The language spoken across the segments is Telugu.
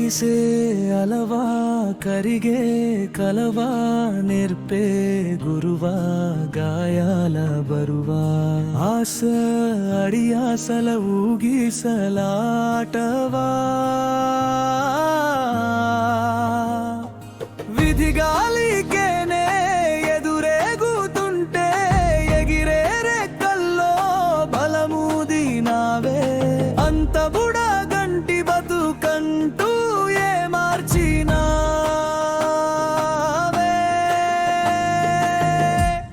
మెరిసే అలవా కరిగే కలవా నేర్పే గురువా గాయాల బరువా ఆశ అడియాసల ఊగిసలాటవా విధి గాలికేనే ఎదురేగుతుంటే ఎగిరే రెక్కల్లో బలముది నావే అంత బుడా గంటి బతుకంటూ ఏ మార్చినావే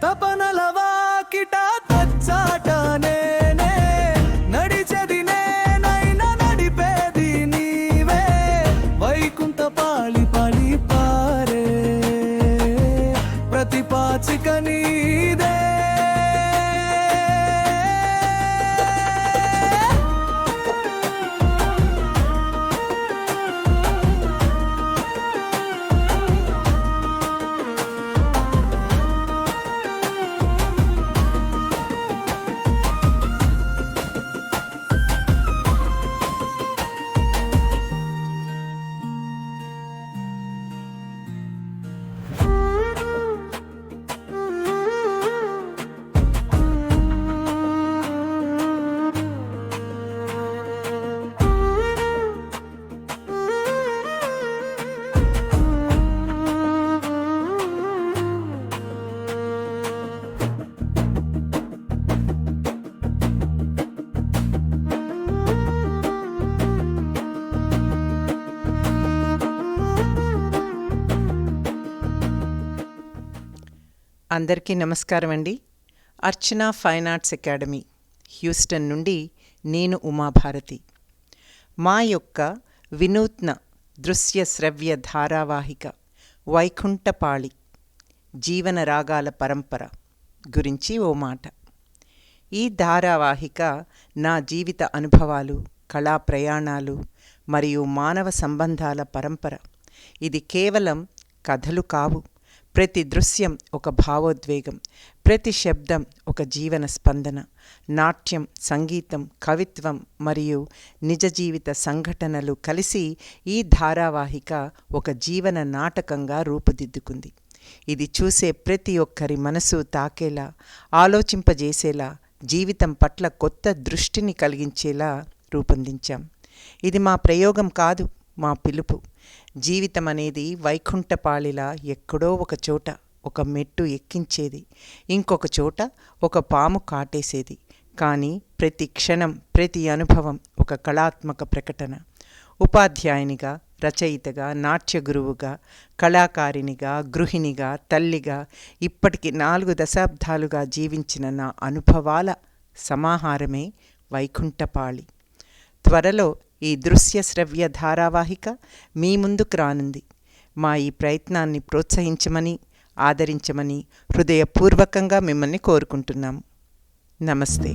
తపనల వాకిట తచ్చాట నేనే నడిచెది నేనైనా నడిపేది నీవే వైకుంఠ పాళి పాళి పారే ప్రతి పాచిక నీదే అందరికీ నమస్కారం అండి. అర్చన ఫైన్ ఆర్ట్స్ అకాడమీ హ్యూస్టన్ నుండి నేను ఉమాభారతి. మా యొక్క వినూత్న దృశ్య శ్రవ్య ధారావాహిక వైకుంఠపాళి జీవన రాగాల పరంపర గురించి ఓ మాట. ఈ ధారావాహిక నా జీవిత అనుభవాలు, కళా ప్రయాణాలు మరియు మానవ సంబంధాల పరంపర. ఇది కేవలం కథలు కావు. ప్రతి దృశ్యం ఒక భావోద్వేగం, ప్రతి శబ్దం ఒక జీవన స్పందన. నాట్యం, సంగీతం, కవిత్వం మరియు నిజ జీవిత సంఘటనలు కలిసి ఈ ధారావాహిక ఒక జీవన నాటకంగా రూపుదిద్దుకుంది. ఇది చూసే ప్రతి ఒక్కరి మనసు తాకేలా, ఆలోచింపజేసేలా, జీవితం పట్ల కొత్త దృష్టిని కలిగించేలా రూపొందించాం. ఇది మా ప్రయోగం కాదు, మా పిలుపు. జీవితం అనేది వైకుంఠపాళిలా ఎక్కడో ఒక చోట ఒక మెట్టు ఎక్కించేది, ఇంకొక చోట ఒక పాము కాటేసేది. కానీ ప్రతి క్షణం, ప్రతి అనుభవం ఒక కళాత్మక ప్రకటన. ఉపాధ్యాయునిగా, రచయితగా, నాట్య గురువుగా, కళాకారినిగా, గృహిణిగా, తల్లిగా ఇప్పటికి 4 దశాబ్దాలుగా జీవించిన నా అనుభవాల సమాహారమే వైకుంఠపాళి. త్వరలో ఈ దృశ్య శ్రవ్య ధారావాహిక మీ ముందుకు రానుంది. మా ఈ ప్రయత్నాన్ని ప్రోత్సహించమని, ఆదరించమని హృదయపూర్వకంగా మిమ్మల్ని కోరుకుంటున్నాము. నమస్తే.